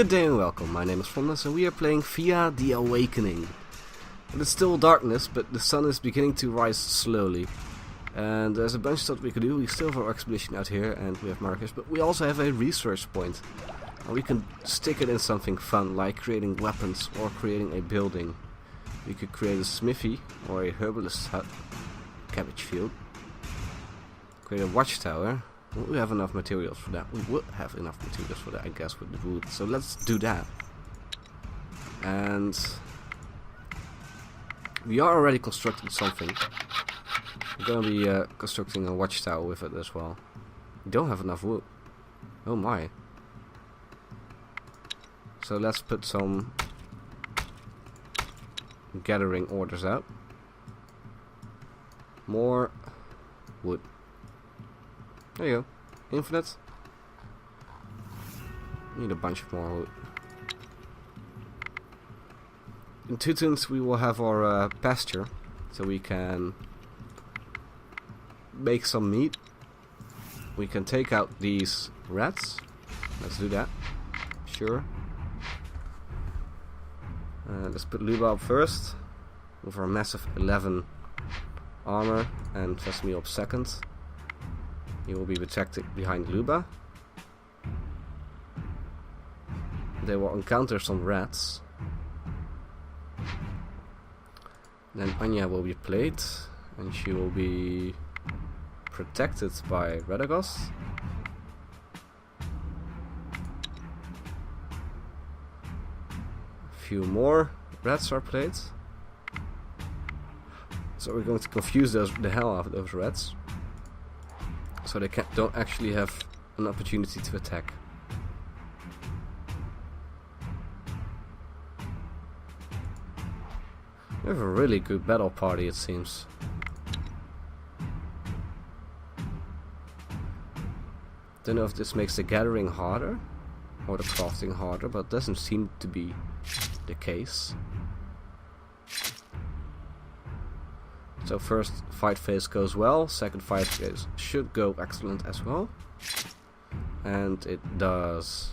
Good day and welcome, my name is Fondas and we are playing Thea the Awakening. It is still darkness, but the sun is beginning to rise slowly. And there's a bunch of stuff we can do. We still have our expedition out here and we have markers, but we also have a research point. And we can stick it in something fun, like creating weapons or creating a building. We could create a smithy or a herbalist hut, cabbage field. Create a watchtower. We have enough materials for that. We would have enough materials for that, I guess, with the wood. So let's do that. And we are already constructing something. We're gonna be constructing a watchtower with it as well. We don't have enough wood. Oh my. So let's put some gathering orders out. More wood. There you go. Infinite. Need a bunch of more wood. In 2 turns we will have our pasture, so we can make some meat. We can take out these rats. Let's do that. Sure. Let's put Luba up first with our massive 11 armor and Vesemir up second. He will be protected behind Luba. They will encounter some rats. Then Anya will be played and she will be protected by Radagos. A few more rats are played. So we're going to confuse the hell out of those rats. So they don't actually have an opportunity to attack. We have a really good battle party, it seems. Don't know if this makes the gathering harder or the crafting harder, but it doesn't seem to be the case. So first fight phase goes well, second fight phase should go excellent as well. And it does.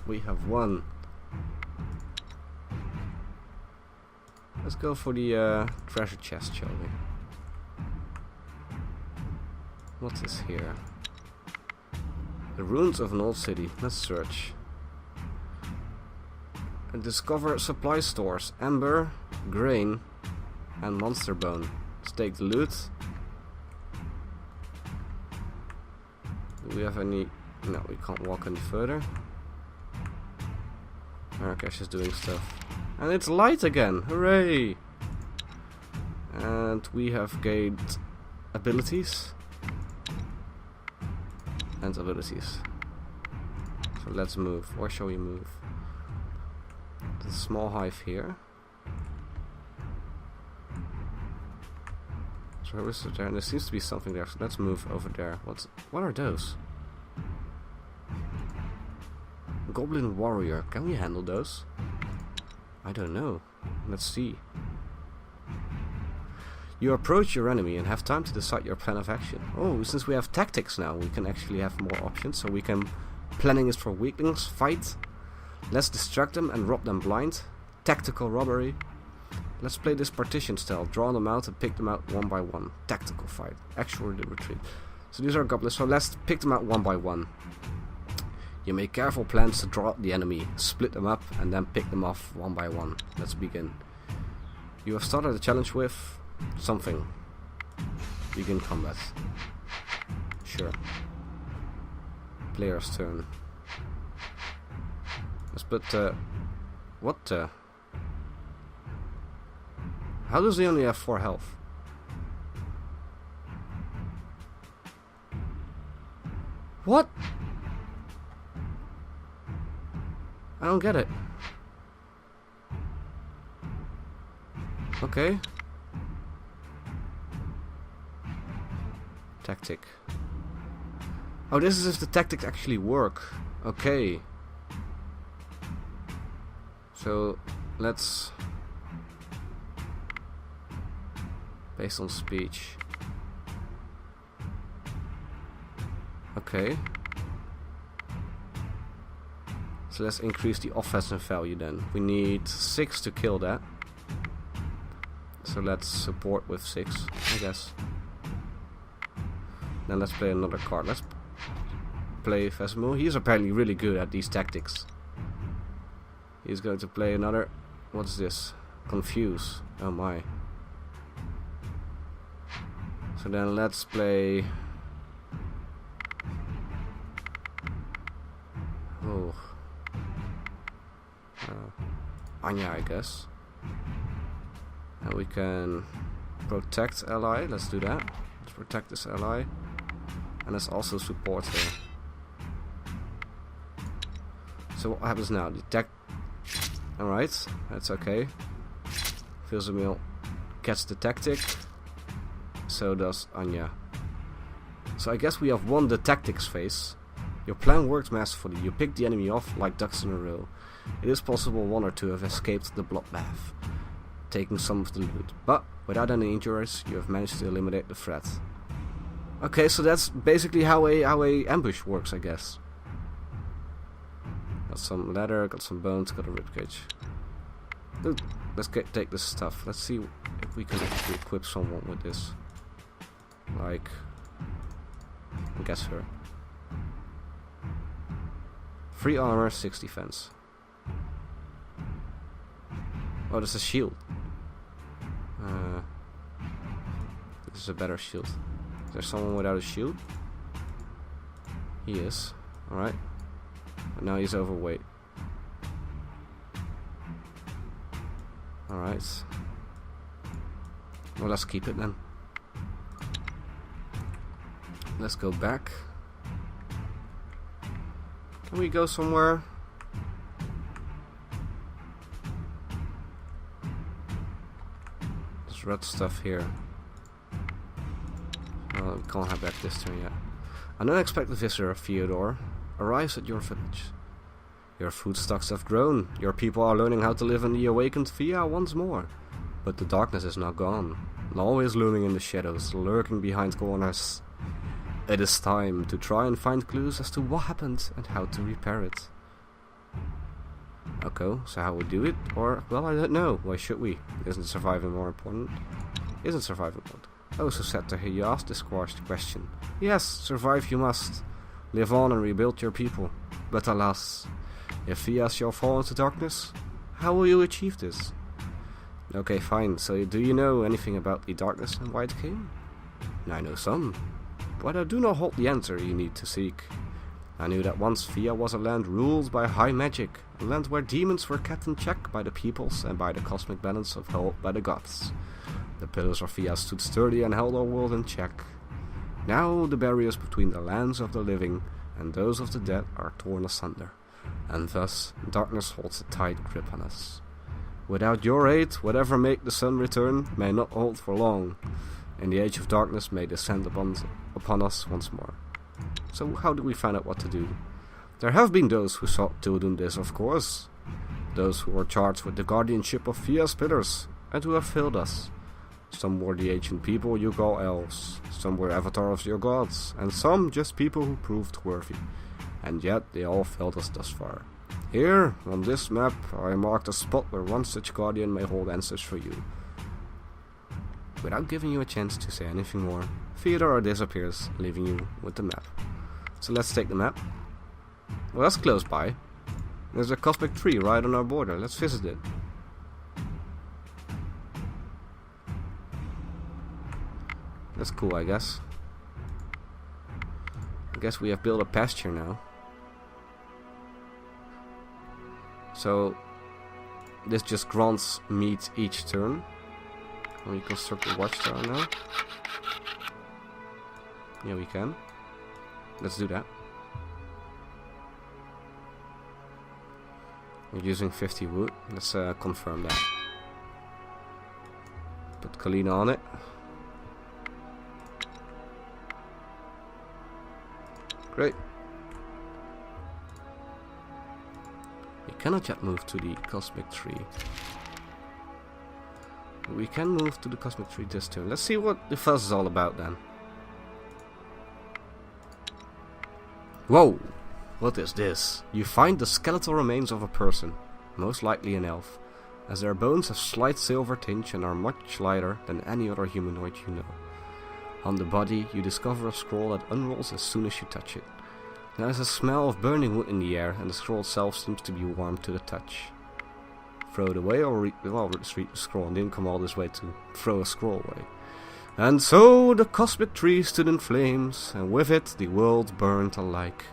We have won. Let's go for the treasure chest, shall we? What is here? The ruins of an old city. Let's search. And discover supply stores, amber, grain, and monster bone. Let's take the loot. Do we have any? No, we can't walk any further. Marrakesh is doing stuff. And it's light again! Hooray! And we have gained abilities. And abilities. So let's move. Where shall we move? The small hive here. So is there? And there seems to be something there. So let's move over there. What are those? Goblin warrior. Can we handle those? I don't know. Let's see. You approach your enemy and have time to decide your plan of action. Oh, since we have tactics now, we can actually have more options. So we can... Planning is for weaklings. Fight. Let's distract them and rob them blind. Tactical robbery. Let's play this partition style. Draw them out and pick them out one by one. Tactical fight. Actual retreat. So these are goblins. So let's pick them out one by one. You make careful plans to draw out the enemy, split them up, and then pick them off one by one. Let's begin. You have started the challenge with something. Begin combat. Sure. Player's turn. Let's put what the? How does he only have 4 health? What? I don't get it. Okay. Tactic. Oh, this is if the tactics actually work. Okay. So, let's... Based on speech. Okay. So let's increase the offensive value then. We need 6 to kill that. So let's support with 6, I guess. Then let's play another card. Let's play Vesemir. He's apparently really good at these tactics. He's going to play another... What's this? Confuse. Oh my. So then let's play... Oh. Anya, I guess. And we can protect ally. Let's do that. Let's protect this ally. And let's also support her. So what happens now? Detect. Alright, that's okay. Vesemir gets the tactic. So does Anya. So I guess we have won the tactics phase. Your plan worked masterfully. You picked the enemy off like ducks in a row. It is possible one or two have escaped the bloodbath, taking some of the loot. But without any injuries, you have managed to eliminate the threat. Okay, so that's basically how a ambush works, I guess. Got some leather, got some bones, got a ribcage. Look, let's take this stuff. Let's see if we can actually equip someone with this. Like, I guess her. 3 armor, 6 defense. Oh, there's a shield. This is a better shield. Is there someone without a shield? He is. Alright. But now he's overweight. Alright. Well, let's keep it then. Let's go back. Can we go somewhere? There's red stuff here. Well, we can't have that this turn yet. An unexpected visitor, Theodore, arrives at your village. Your food stocks have grown. Your people are learning how to live in the awakened Thea once more. But the darkness is not gone. Always looming in the shadows, lurking behind corners. It is time to try and find clues as to what happened and how to repair it. Okay, so how we do it? Or, well, I don't know. Why should we? Isn't surviving more important? Isn't surviving important? Oh, so sad to hear you ask this question. Yes, survive you must. Live on and rebuild your people. But alas, if Thea shall fall into darkness, how will you achieve this? Okay, fine. So do you know anything about the darkness and why it came? I know some. But I do not hold the answer you need to seek. I knew that once Thea was a land ruled by high magic, a land where demons were kept in check by the peoples and by the cosmic balance upheld by the gods. The pillars of Thea stood sturdy and held our world in check. Now the barriers between the lands of the living and those of the dead are torn asunder, and thus darkness holds a tight grip on us. Without your aid, whatever make the sun return may not hold for long, and the age of darkness may descend upon us once more. So how do we find out what to do? There have been those who sought to do this, of course. Those who were charged with the guardianship of Thea's pillars, and who have failed us. Some were the ancient people you call elves, some were avatars of your gods, and some just people who proved worthy. And yet they all failed us thus far. Here, on this map, I marked a spot where one such guardian may hold answers for you. Without giving you a chance to say anything more, Theodore disappears, leaving you with the map. So let's take the map. Well, that's close by. There's a cosmic tree right on our border. Let's visit it. That's cool, I guess. I guess we have built a pasture now. So this just grants meat each turn. Can we construct a watchtower now? Yeah, we can. Let's do that. We're using 50 wood. Let's confirm that. Put Kalina on it. Great. We cannot yet move to the cosmic tree. We can move to the cosmic tree this turn. Let's see what the fuss is all about then. Whoa! What is this? You find the skeletal remains of a person, most likely an elf, as their bones have slight silver tinge and are much lighter than any other humanoid you know. On the body, you discover a scroll that unrolls as soon as you touch it. There is a smell of burning wood in the air, and the scroll itself seems to be warm to the touch. Throw it away, or just read the scroll. And didn't come all this way to throw a scroll away. And so the cosmic tree stood in flames, and with it the world burned alike.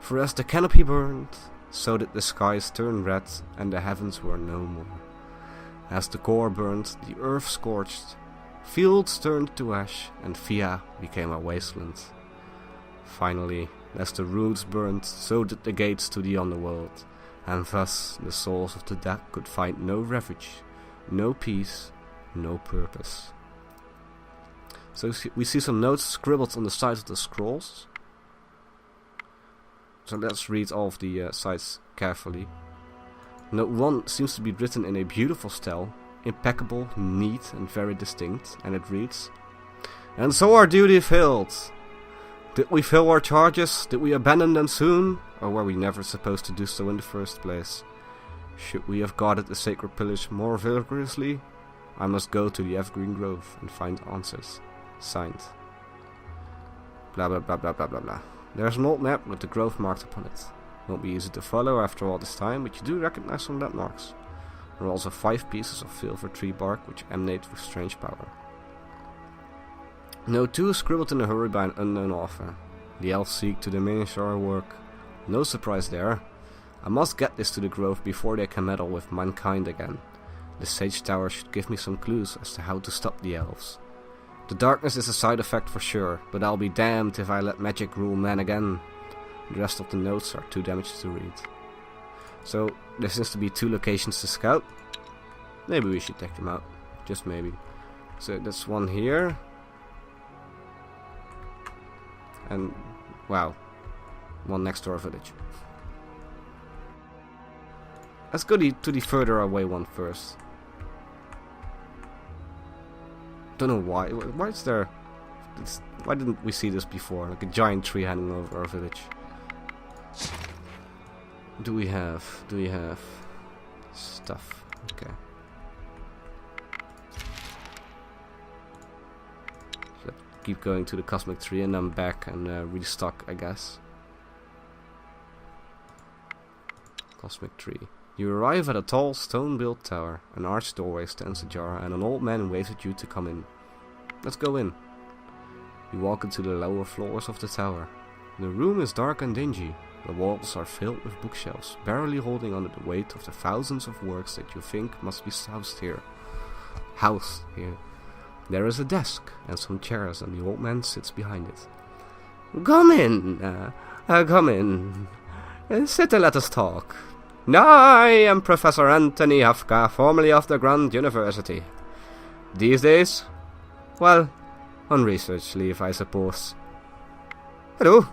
For as the canopy burned, so did the skies turn red, and the heavens were no more. As the core burned, the earth scorched, fields turned to ash, and Thea became a wasteland. Finally, as the roots burned, so did the gates to the underworld, and thus the souls of the dead could find no refuge, no peace, no purpose. So we see some notes scribbled on the sides of the scrolls. So let's read all of the sides carefully. Note 1 seems to be written in a beautiful style, impeccable, neat and very distinct, and it reads: "And so our duty failed. Did we fail our charges? Did we abandon them soon? Or were we never supposed to do so in the first place? Should we have guarded the sacred pillage more vigorously? I must go to the Evergreen Grove and find answers. Signed." Blah blah blah blah blah blah blah. There's an old map with the grove marked upon it. Won't be easy to follow after all this time, but you do recognize some landmarks. There are also 5 pieces of silver tree bark which emanate with strange power. Note 2 is scribbled in a hurry by an unknown author. The elves seek to diminish our work. No surprise there. I must get this to the grove before they can meddle with mankind again. The sage tower should give me some clues as to how to stop the elves. The darkness is a side effect for sure, but I'll be damned if I let magic rule men again. The rest of the notes are too damaged to read. So, there seems to be 2 locations to scout. Maybe we should check them out. Just maybe. So, that's one here. And, wow, one next to our village. Let's go to the further away one first. Don't know why. Why is there... Why didn't we see this before? Like a giant tree hanging over our village. Do we have stuff? Okay. So keep going to the cosmic tree and then back and restock, I guess. Cosmic tree. You arrive at a tall stone-built tower. An arched doorway stands ajar and an old man waves at you to come in. Let's go in. You walk into the lower floors of the tower. The room is dark and dingy. The walls are filled with bookshelves, barely holding under the weight of the thousands of works that you think must be housed here. There is a desk and some chairs, and the old man sits behind it. Come in, come in. Sit and let us talk. I am Professor Anthony Hafka, formerly of the Grand University. These days, well, on research leave, I suppose. Hello.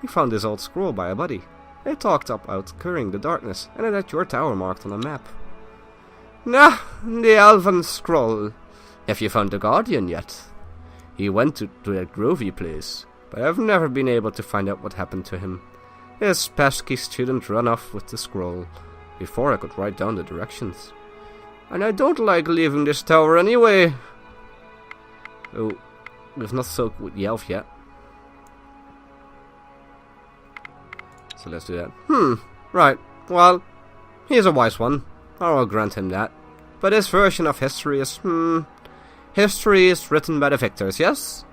You found this old scroll by a buddy. It talked about curing the darkness, and it had your tower marked on a map. The elven scroll. Have you found the guardian yet? He went to that grovey place, but I've never been able to find out what happened to him. His pesky student ran off with the scroll, before I could write down the directions. And I don't like leaving this tower anyway. Oh, we've not spoken with the elf yet. So let's do that. Right. Well, he's a wise one. I'll grant him that. But his version of history is, history is written by the victors, yes?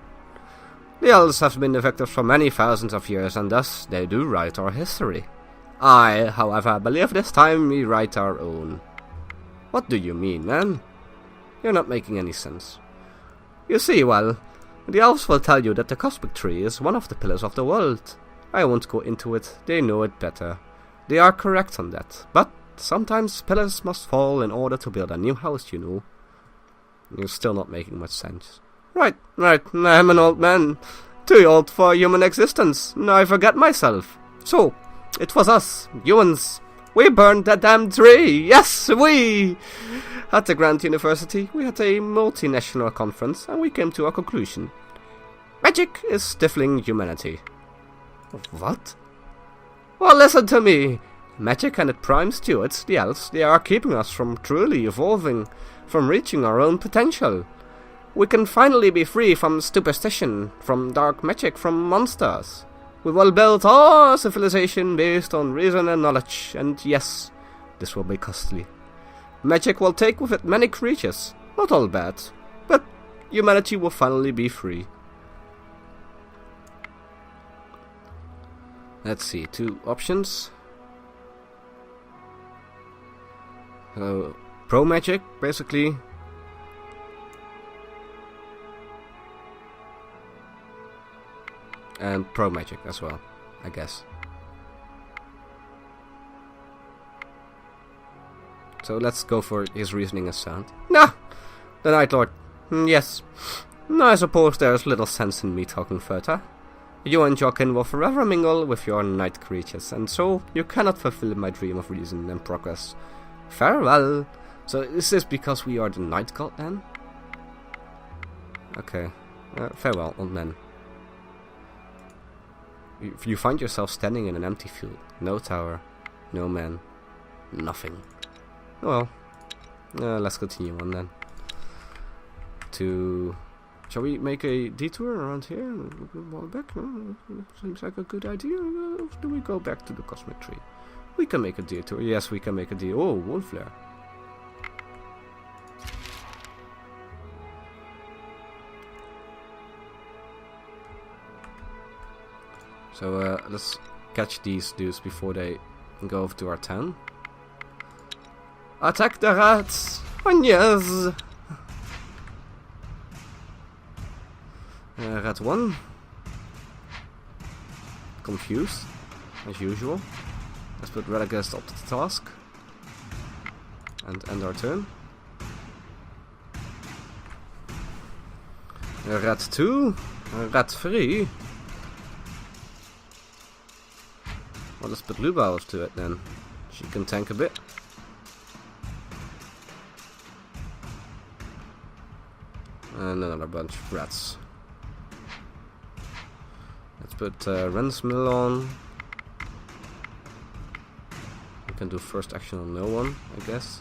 The elves have been the victors for many thousands of years, and thus they do write our history. I, however, believe this time we write our own. What do you mean, man? You're not making any sense. You see, well, the elves will tell you that the cosmic tree is one of the pillars of the world. I won't go into it, they know it better. They are correct on that, but sometimes pillars must fall in order to build a new house, you know. You're still not making much sense. Right, I'm an old man. Too old for human existence. I forget myself. So, it was us, humans. We burned that damn tree. Yes, we! At the Grand University, we had a multinational conference, and we came to a conclusion. Magic is stifling humanity. What? Well, listen to me. Magic and its prime stewards, the elves, they are keeping us from truly evolving, from reaching our own potential. We can finally be free from superstition, from dark magic, from monsters. We will build our civilization based on reason and knowledge, and yes, this will be costly. Magic will take with it many creatures, not all bad, but humanity will finally be free. Let's see, 2 options. Pro magic, basically. And pro magic as well, I guess. So let's go for his reasoning as sound. Nah! The Night Lord. Yes. I suppose there's little sense in me talking further. You and Jokin will forever mingle with your night creatures, and so you cannot fulfill my dream of reason and progress. Farewell. So is this because we are the night god then? Okay. Farewell, old man. You find yourself standing in an empty field. No tower. No man. Nothing. Well. Let's continue on then. Shall we make a detour around here? Go back? Seems like a good idea. Do we go back to the cosmic tree? We can make a detour. Yes, we can make a detour. Oh, wolf flare. So let's catch these dudes before they go over to our town. Attack the rats! Oh yes! Rat 1. Confused, as usual. Let's put Radagast up to the task. And end our turn. Rat 2. Rat 3. Well, let's put Luba up to it then. She can tank a bit. And another bunch of rats. Let's put Rensmill on. We can do first action on no one, I guess.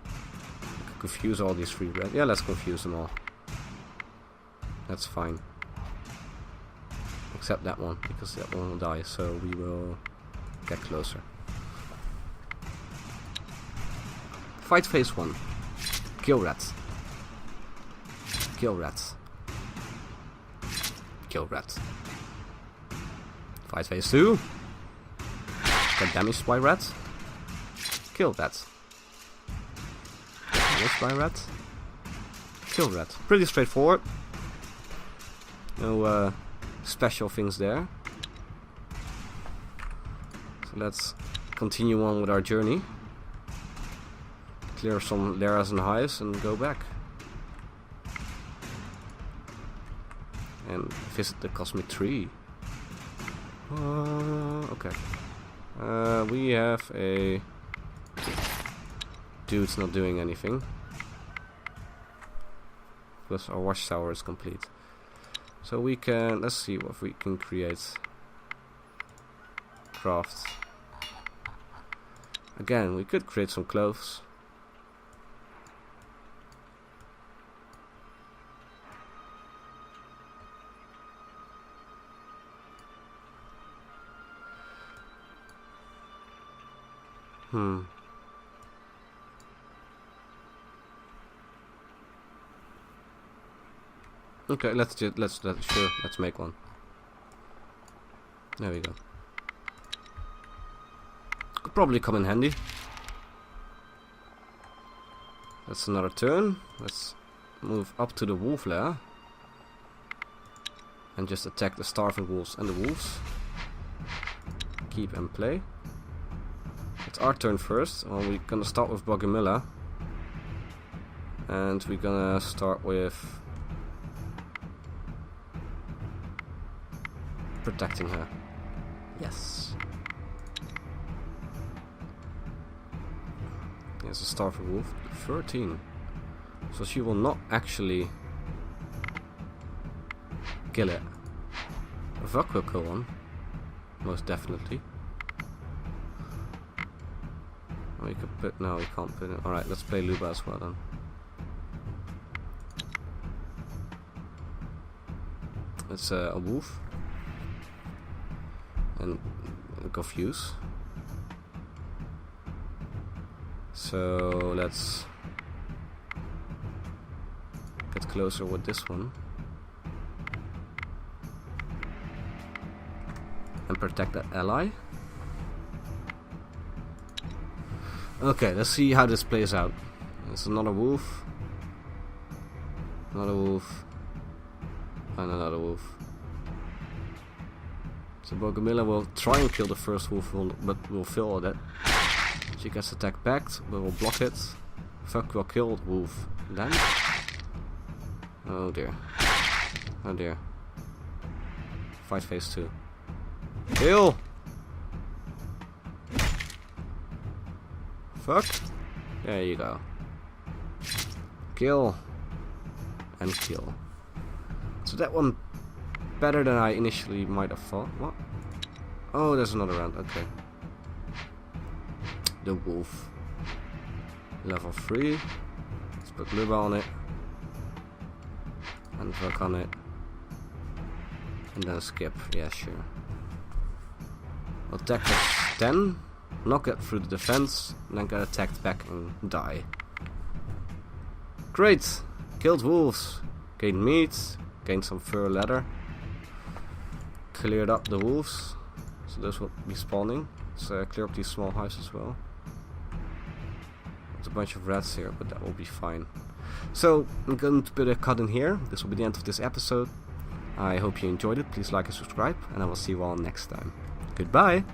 We can confuse all these 3 rats. Yeah, let's confuse them all. That's fine. Except that one, because that one will die, so we will get closer. Fight phase 1. Kill rats. Kill rats. Kill rats. Fight phase 2. Get damaged by rats. Kill rats. Damaged by rats. Kill rats. Pretty straightforward. No special things there. So let's continue on with our journey. Clear some lairs and hives and go back. And visit the cosmic tree. Okay. We have a dude's not doing anything. Plus our watchtower is complete. So we can, let's see what we can create. Craft. Again, we could create some clothes. Okay, let's make one. There we go. Could probably come in handy. That's another turn. Let's move up to the wolf lair and just attack the starving wolves and the wolves. Keep and play. It's our turn first. Well, we're gonna start with Bogomilla. And we're gonna start with protecting her. Yes. There's a starving wolf. 13. So she will not actually kill it. Vok will kill one. Most definitely. Oh, you could put... No, you can't put it. Alright, let's play Luba as well then. It's a wolf. And confuse. So let's get closer with this one. And protect that ally. Okay, let's see how this plays out. There's another wolf. Another wolf. And another wolf. So Bogomila will try and kill the first wolf, but will fail at it. She gets attacked back, but will block it. Fuck will kill the wolf. Then? Oh dear. Oh dear. Fight phase 2. Kill! Fuck. There you go. Kill. And kill. So that one better than I initially might have thought. What? Oh, there's another round. Okay. The wolf. Level 3. Let's put Luba on it. And Vok on it. And then skip. Yeah, sure. Attack with 10. Knock it through the defense. And then get attacked back and die. Great! Killed wolves. Gained meat. Gained some fur leather. Cleared up the wolves. So those will be spawning. So clear up these small houses as well. There's a bunch of rats here, but that will be fine. So I'm going to put a cut in here. This will be the end of this episode. I hope you enjoyed it. Please like and subscribe. And I will see you all next time. Goodbye!